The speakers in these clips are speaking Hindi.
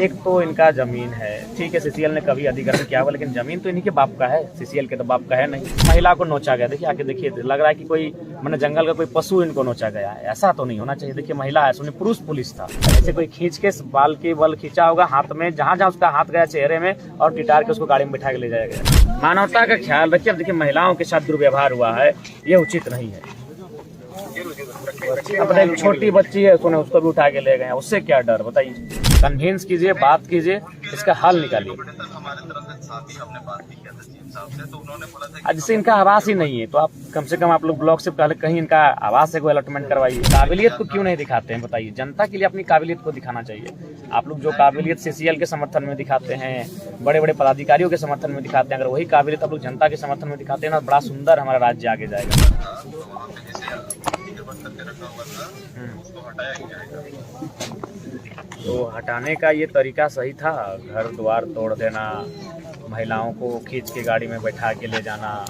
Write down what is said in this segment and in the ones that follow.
एक तो इनका जमीन है, ठीक है, सीसीएल ने कभी अधिग्रहण किया हुआ, लेकिन जमीन तो इन्हीं के बाप का है, सीसीएल के तो बाप का है नहीं। महिला को नोचा गया, देखिए आके देखिए, लग रहा है कि कोई मैंने जंगल का कोई पशु इनको नोचा गया है। ऐसा तो नहीं होना चाहिए। देखिए महिला है, सुनिए, पुरुष पुलिस था, ऐसे कोई खींच के बाल के बल खींचा होगा हाथ में, जहां जहां उसका हाथ गया चेहरे में, और टिटार के उसको गाड़ी में बिठा के ले जाया गया। मानवता का ख्याल रखिए। देखिए महिलाओं के साथ दुर्व्यवहार हुआ है, ये उचित नहीं है। अपने छोटी बच्ची है, सुने, उसको भी उठा के ले गए, उससे क्या डर, बताइए। कन्विंस कीजिए, बात कीजिए, इसका हल निकालिए। जिससे इनका आवास ही नहीं है, तो आप कम से कम आप लोग ब्लॉक से पहले कहीं इनका आवास से कोई अलॉटमेंट करवाइए। काबिलियत को क्यों नहीं दिखाते हैं, बताइए। जनता के लिए अपनी काबिलियत को दिखाना चाहिए। आप लोग जो काबिलियत सीसीएल के समर्थन में दिखाते हैं, बड़े बड़े पदाधिकारियों के समर्थन में दिखाते हैं, अगर वही काबिलियत आप लोग जनता के समर्थन में दिखाते हैं ना, बड़ा सुंदर हमारा राज्य आगे जाएगा। तो हटाने का ये तरीका सही था, घर द्वार तोड़ देना, महिलाओं को खींच के गाड़ी में बैठा के ले जाना,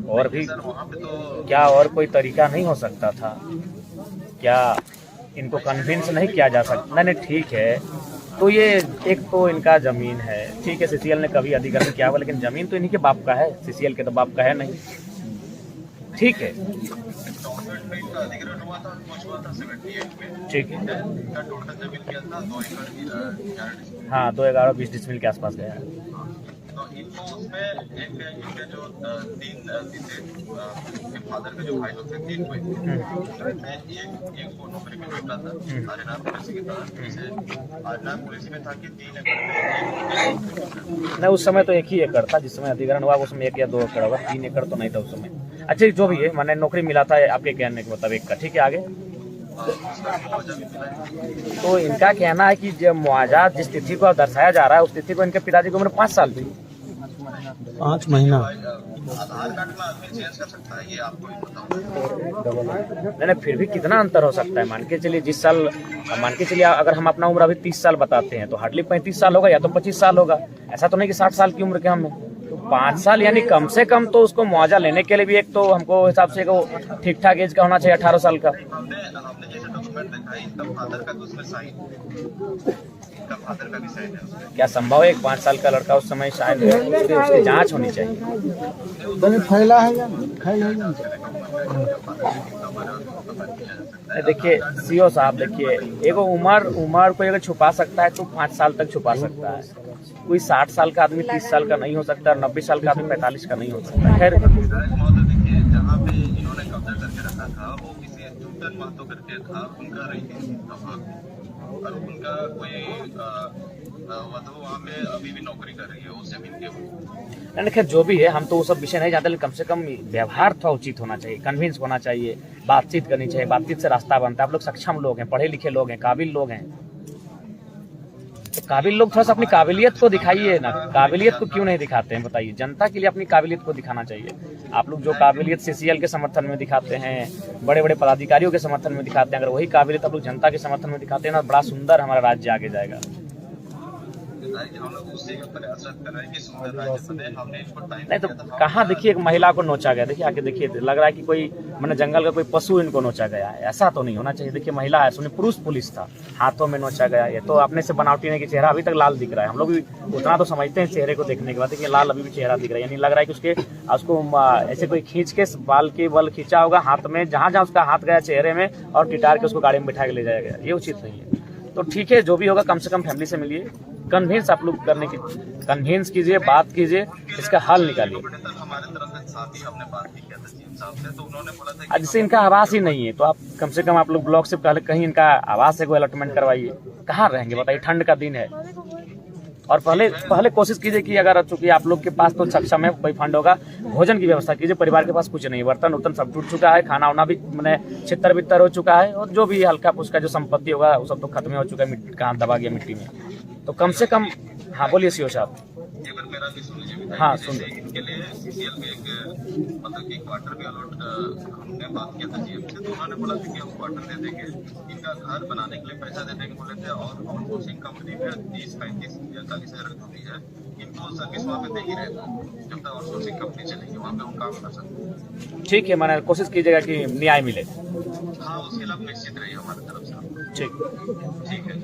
और भी क्या और कोई तरीका नहीं हो सकता था क्या? इनको कन्विंस नहीं किया जा सकता? नहीं, ठीक है, तो ये एक तो इनका जमीन है, ठीक है, सीसीएल ने कभी अधिग्रहण किया हुआ, लेकिन जमीन तो इन्हीं के बाप का है, सीसीएल के तो बाप का है नहीं, ठीक है, ठीक है, हाँ, 2,11-20 डिसमिल के आसपास गया है। तो इनको उसमें एक इनके जो तीन फादर के जो भाई लोग थे, तीन कोई एक को नौकरी पे निकला था हरियाणा पुलिस की तरफ, जैसे हरियाणा पुलिस में था कि 3 एकड़ में नहीं, उस समय तो 1 ही एकड़ था, जिस समय अधिग्रहण हुआ उसमें 1 या 2 एकड़ होगा, 3 एकड़ तो नहीं था उस समय। अच्छा, जो भी है, मैंने नौकरी मिला था आपके कहने के मतलब 1 का, ठीक है, आगे। तो इनका कहना है कि जब मुआवजा जिस तिथि को दर्शाया जा रहा है, उस तिथि को इनके पिताजी की उम्र 5 साल थी, 5 महीना। आधार कार्ड में आदमी चेंज कर सकता है, ये आपको ही नहीं, फिर भी कितना अंतर हो सकता है? मान के चलिए जिस साल, मान के चलिए अगर हम अपना उम्र अभी 30 साल बताते हैं, तो हार्डली 35 साल होगा या तो 25 साल होगा। ऐसा तो नहीं कि 60 साल की उम्र के हम हैं। तो 5 साल यानी कम से कम तो उसको मुआवजा लेने के लिए भी एक तो हमको हिसाब से ठीक ठाक एज का होना चाहिए, 18 साल का। हमने जैसे डॉक्यूमेंट देखा, इनका फादर का उसमें साइन, इनका फादर का भी साइन है उसमें। क्या संभव है 5 साल का लड़का उस समय शायद उसकी जांच होनी चाहिए। फैला है या फैला है। देखिए सीओ साहब, देखिए एगो उम्र को अगर छुपा सकता है तो 5 साल तक छुपा सकता है। कोई 60 साल का आदमी 30 साल का नहीं हो सकता, और 90 साल का आदमी 45 का नहीं हो सकता। खैर, देखिए जहाँ पे इन्होंने कब्जा करके रखा था, वो किसी चूटन महतो करके था, उनका रही और उनका कोई वधु वहाँ पे अभी भी नौकरी कर रही है उस जमीन के। नहीं, खैर जो भी है, हम तो वो सब विषय नहीं जानते, लेकिन कम से कम व्यवहार थोड़ा उचित होना चाहिए, कन्विंस होना चाहिए, बातचीत करनी चाहिए, बातचीत से रास्ता बनता है। आप लोग सक्षम लोग हैं, पढ़े लिखे लोग हैं, काबिल लोग हैं, तो काबिल लोग थोड़ा सा अपनी काबिलियत को दिखाइए ना। काबिलियत को क्यों नहीं दिखाते हैं, बताइए। जनता के लिए अपनी काबिलियत को दिखाना चाहिए। आप लोग जो काबिलियत सीसीएल के समर्थन में दिखाते हैं, बड़े बड़े पदाधिकारियों के समर्थन में दिखाते हैं, अगर वही काबिलियत आप लोग जनता के समर्थन में दिखाते हैं ना, बड़ा सुंदर हमारा राज्य आगे जाएगा। नहीं तो कहाँ, देखिए एक महिला को नोचा गया, देखिए आके देखिए, लग रहा है कि कोई मैंने जंगल का कोई पशु इनको नोचा गया है। ऐसा तो नहीं होना चाहिए। देखिए महिला है, सुनिए, पुरुष पुलिस था, हाथों में नोचा गया। ये तो अपने से बनावटी नहीं कि चेहरा अभी तक लाल दिख रहा है। हम लोग भी उतना तो समझते हैं चेहरे को देखने के बाद, देखिए लाल अभी भी चेहरा दिख रहा है, यानी लग रहा है कि उसको ऐसे कोई खींच के बाल के बल खींचा होगा हाथ में, जहां जहां उसका हाथ गया चेहरे में, और टिटार के उसको गाड़ी में बिठा के ले जाया गया। ये उचित नहीं है। तो ठीक है, जो भी होगा, कम से कम फैमिली से मिलिए, कन्विंस आप लोग करने की कन्विंस कीजिए, बात कीजिए, इसका हल निकालिए। जिससे इनका आवास ही नहीं है, तो आप कम से कम आप लोग ब्लॉक से पहले कहीं इनका आवास से कोई अलॉटमेंट करवाइए। कहाँ रहेंगे बताइए, ठंड का दिन है। और पहले कोशिश कीजिए कि अगर चूंकि आप लोग के पास तो सक्षम है, कोई फंड होगा, भोजन की व्यवस्था कीजिए। परिवार के पास कुछ नहीं, बर्तन उर्तन सब टूट चुका है, खाना वाना भी मैंने छितर बितर हो चुका है, और जो भी हल्का फुल्का जो संपत्ति होगा वो सब तो खत्म हो चुका है, कहाँ दबा गया मिट्टी में। तो कम से कम, हाँ बोलिए सीओ साहब। हाँ सुनिए। इनके लिए सीसीएल में एक मतलब कि क्वार्टर भी अलॉट हमने बात किया था जीएम से, तो उन्होंने बोला था कि हम क्वार्टर दे देंगे, इनका घर बनाने के लिए पैसा दे देंगे बोले थे। और आउटसोर्सिंग कंपनी में 30, 35 या 40 हज़ार कमी है, इनको सर्विस वहाँ पे दे ही रहेगा जब तक आउटसोर्सिंग कंपनी चलेगी, वहाँ पे हम काम कर सकते हैं। ठीक है, मैंने कोशिश कीजिएगा कि न्याय मिले। हाँ, उसके लिए आप निश्चित रहिए हमारी तरफ से। ठीक ठीक है।